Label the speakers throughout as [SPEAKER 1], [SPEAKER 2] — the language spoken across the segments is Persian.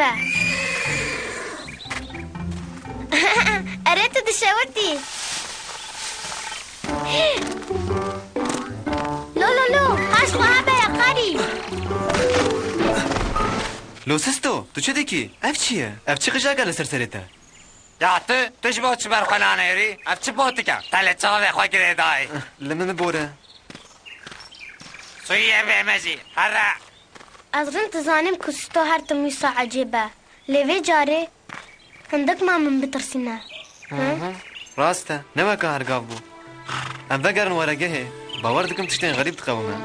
[SPEAKER 1] هذا أردت دشاوتي لو هاش وهابا يا قاري
[SPEAKER 2] لو سستو تو چه دیکی؟ اف چیه؟ اف چی قجاقه لسر سرته؟
[SPEAKER 3] یا تو چی باید چی برخوانه ایری؟ اف چی باید که؟ تله چاقه بخواه گره دای
[SPEAKER 2] لمن بوره
[SPEAKER 3] سویه بهمزی هره
[SPEAKER 1] أظن تزانم كستو هر تميسا عجيبة ليفي جاري عندك ما من بترسينا
[SPEAKER 2] راسته نما که هرگاف بو ام بگرن ورگه باور دکم تشتین غریب تقومه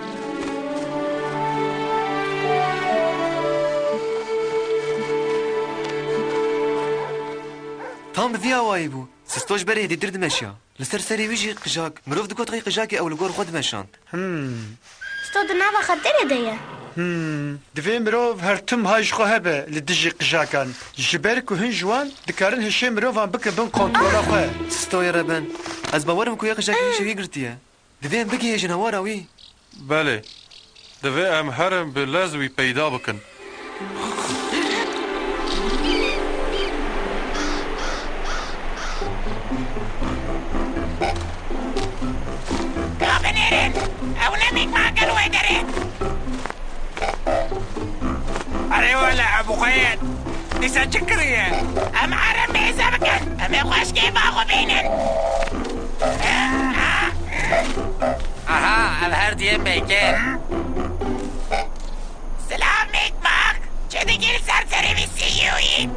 [SPEAKER 2] تام بذي هواي بو سستوش بري هدي درد ماشيا لسر سري ويجي قجاك مروف دكوت غي قجاكي او لقور خود ماشان
[SPEAKER 1] ستو دنابا خدر يديا
[SPEAKER 4] دوی مروف هر تم هایش خواه به لدیجی قجاکان جبر که هن جوان دکارن هشه مروف هم بکر بن کنترولا خواه
[SPEAKER 2] سستو يا ربان از باورم كويا قجاكي شوي قرتيه دوی بگي يا جنوارا وي
[SPEAKER 5] بله دوی ام هرم بلازوی پیدا بکن
[SPEAKER 3] بنيرين او نميك ما قالوا يدري اري ولا ابو قيد لسه شكريه ام عرم بيسابكن ام يخوش كيف اخو بينن اها ام هر ديم بيكن سلام ميك ماك چه دیگه سرسری بیسیوی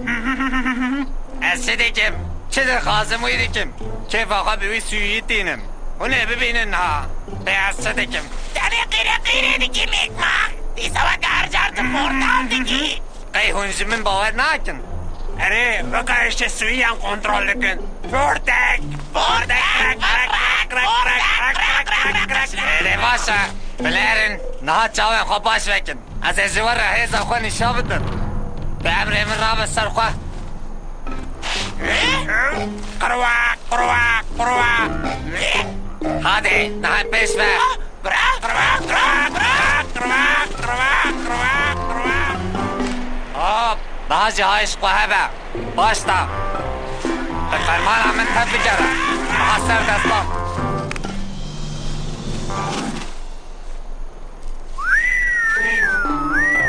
[SPEAKER 3] از چه دیگم چه در خازم وی دیگم کیف آقا بیوی سویی دینم اونه ببینن ها بیاز چه دیگم دنی قیره دیگی میک ماک دیسا و درجارت مردان دیگی قی هنجمین باور نکن اره وقا اشته سویی هم کنترول لکن بردک اره باشا بلارن نها چاوین خواه باش وکن از ازوار رهیزا خواه نشا بدن به امر من را بستر خواه قرواق هاده نها پیش به آب نها جهایش خواه به باشتا به فرمان همین تب بگره نها سر دستان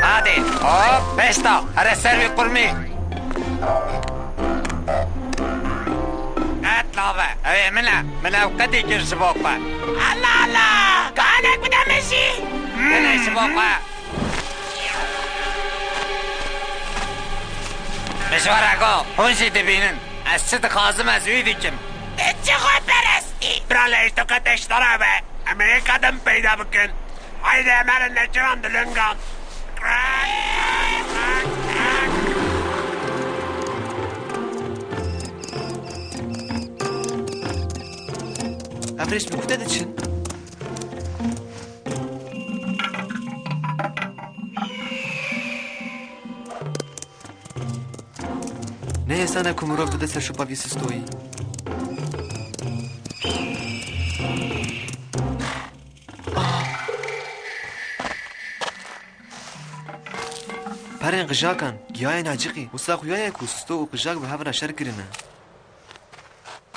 [SPEAKER 3] هاده باشتا هره سروی قرمی اطلابه اوه منه وقتی گرش باقه الله کانک بدمشی منه باقه مشوار اگا هنشی دبینن از چه خازم از وی دیکم چه خود برستی براله تو کتش داره به امری قدم پیدا بکن haydi hemen necevan dülüngan
[SPEAKER 2] افرش میگفته چین نه سنه کمروف داده سر شپاوی سستویی پرین قجاکن گیاه ناجقی وسا خویای کوستو و قجاک به هفره شر کرنه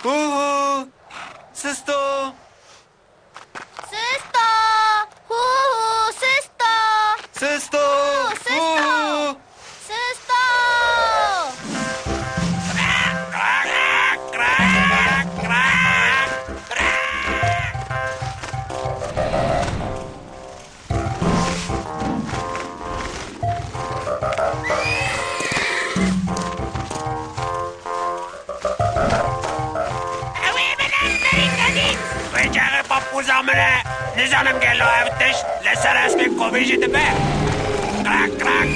[SPEAKER 2] هو سستو
[SPEAKER 1] سستو هو سستو
[SPEAKER 2] سستو
[SPEAKER 1] سستو سستو
[SPEAKER 3] وزامنه نزانم گلو افتش لسر اسمی کوبیجی دبه کراک کراک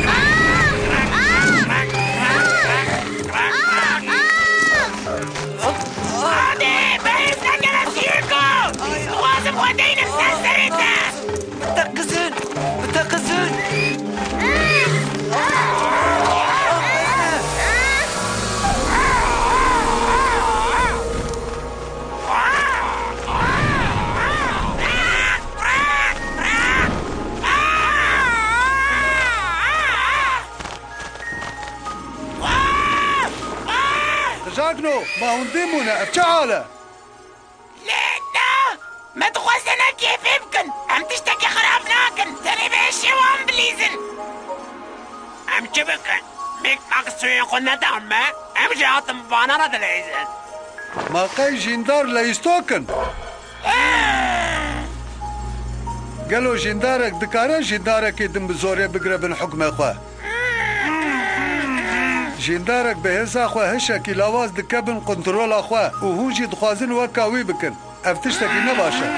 [SPEAKER 3] آده بریز نگرم سیرکو وازم خودی نفسن سریده
[SPEAKER 2] بتقزن
[SPEAKER 6] قژاکنو ما هوندی مونه اف چه حاله؟
[SPEAKER 3] لا ما تخوزنا كيف يمكن عم تشتكي خراب ناكن تاني باشي وام بليزن عم جبك بيك مقصوين قلنا دعمة عم جاطم فانا رد العيزن
[SPEAKER 6] ما قی جیندار لیستوکن گلو جیندارک دکاره جیندارکی دم بزوره بگره بن حکم خواه جیندارک به حسا خواه هشکی لواز دکبن کنترول خواه و هوجی دخوازن وکاوی بکن افتشتکی نباشه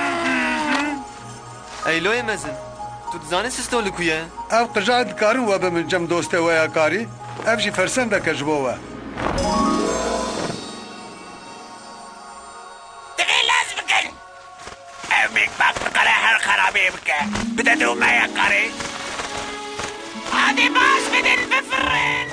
[SPEAKER 2] ای لوی مزن تو دزانی سستو لکویه؟
[SPEAKER 6] اف قجاع دکارن و به من جم دوسته ویا کاری اف جی فرسنده کجبوه
[SPEAKER 3] بيك باك قرا هر خرابي بك بددو ما يقري هادي باش بدن بفرين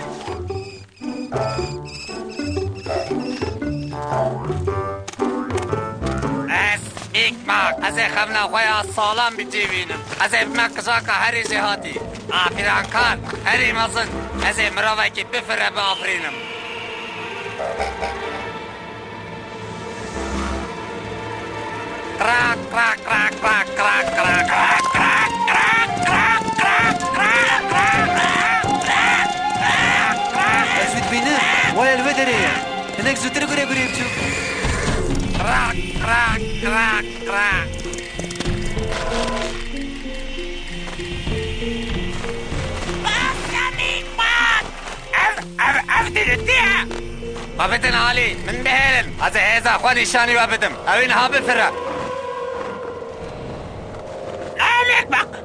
[SPEAKER 3] اس بيك ماك ازي خبنا خويا الصالام بجيبينم ازي بمك زاكا هري جهاتي افران كان هري مصن ازي مراوكي بفر بافرينم كراك كراك كراك كراك كراك كراك كراك كراك كراك كراك كراك كراك
[SPEAKER 2] ازود بينا ويا الودرية هناك زوتر قريب قريب شوف
[SPEAKER 3] كراك كراك كراك كراك أفدي الديها وابدن علي من بهيلن هذا اخواني شاني وابدم اوين ها بفرق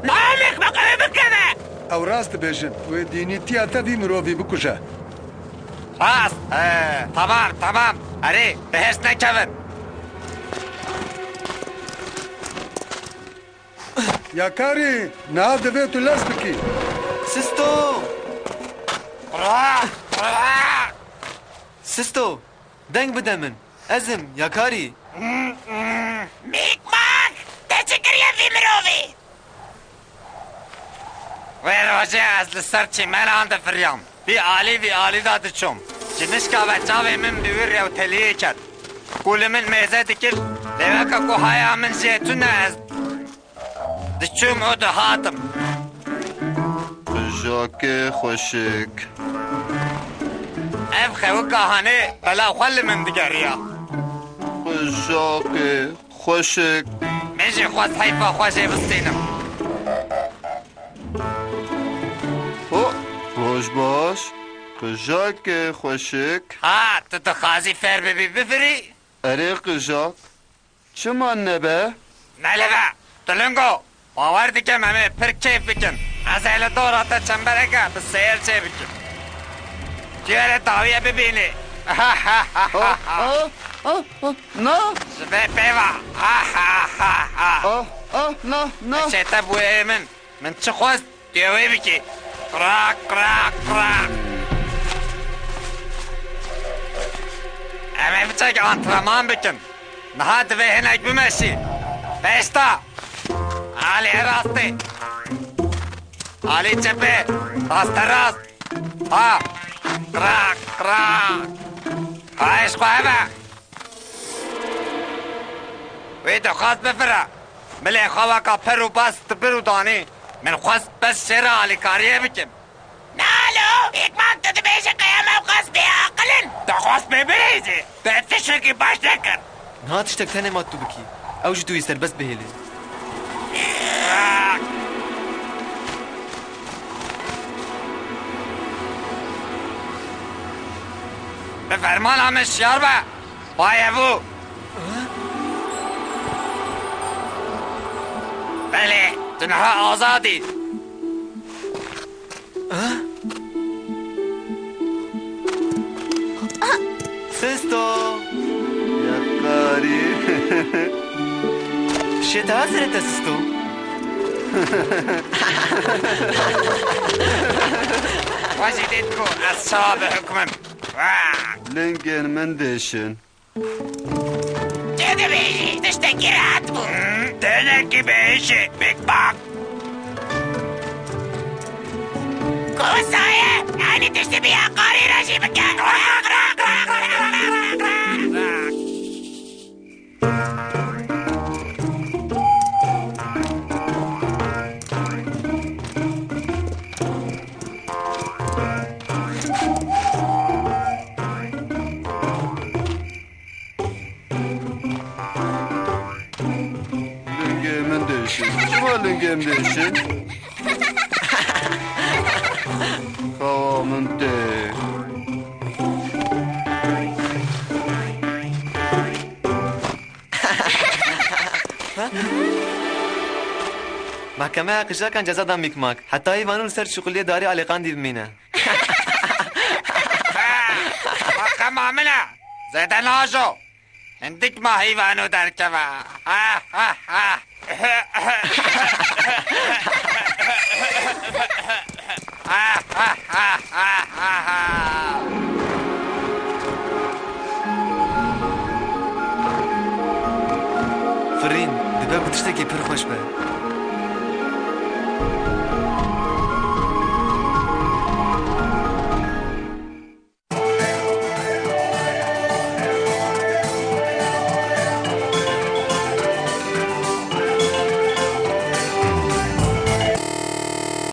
[SPEAKER 3] نعمك بق بكذا
[SPEAKER 6] او راست بیشن و دینی تیاتا دی مروفی بکشه
[SPEAKER 3] راست تمام اري بهش نكفن
[SPEAKER 6] یا کاری نه دبی تو لس بکی
[SPEAKER 2] سستو سستو دنگ بده من ازم يا كاري
[SPEAKER 3] ميك ماك تشكر يا في مروفي وين رجع از لسرچي من عند فريام في آلي داد چوم جنشكا بچاوي من بيور و تليه كد كل من ميزه دكر لوكا كو هيا من زيتون از دچوم او هاتم
[SPEAKER 6] جاك خوشك
[SPEAKER 3] اف خوكا هاني بلا خل من دقريا
[SPEAKER 6] جاك خوشك
[SPEAKER 3] ميجي خواست حيفا خوشي بستينم
[SPEAKER 6] روش باش جاك خوشك
[SPEAKER 3] ها تتخازي فير ببي بفري
[SPEAKER 6] اريق جاك شما النبه
[SPEAKER 3] نلبا تلنگو باوردی که همه پر کیف بکن از اهل دورات چنبرگه به سیر چه بکن جوهر داویه ببینی
[SPEAKER 6] نه
[SPEAKER 3] شبه بیوا
[SPEAKER 6] نه
[SPEAKER 3] شیطه بوی من چه خواست دیوی بکی کراک همه بچه آنترمان بکن نها دوی هنک بمشی بیشتا آلی راستی آلی چپه راست ها کراک هایش خواه با وی دو خواست بفره ملی خواه که پرو بست برو دانی من خواست بس شیر آلی کاریه بکن نالو یک مانتو دو بیش قیامه خواست بی عقلن دو خواست ببریزی دو اتفشرکی باش نکن
[SPEAKER 2] نها تشتك تاني ما تبكي او جدو يسر بس بهيلي
[SPEAKER 3] به فرمان همه شیار با بایبو بله تنها آزادی
[SPEAKER 2] سستو
[SPEAKER 6] يا كاري
[SPEAKER 2] شيت هازرت سستو
[SPEAKER 3] وزيدتكو أصحاب حكمم
[SPEAKER 6] لينكن منديشن
[SPEAKER 3] جدي بيجي تشتكي راتبو تنكي بيجي بيك باك كوسايا يعني تشتبي عقاري رجيبك
[SPEAKER 6] لنگم دیشن خواه من ده
[SPEAKER 2] محکمه قشا کن جزا دام میکماک حتی ایوانون سر شغلی داری علیقان دی بمینه
[SPEAKER 3] آخه مامنه زده ناشو هندک ما حیوانو در کوا
[SPEAKER 2] فرین دبه بتشتکی پر خوش به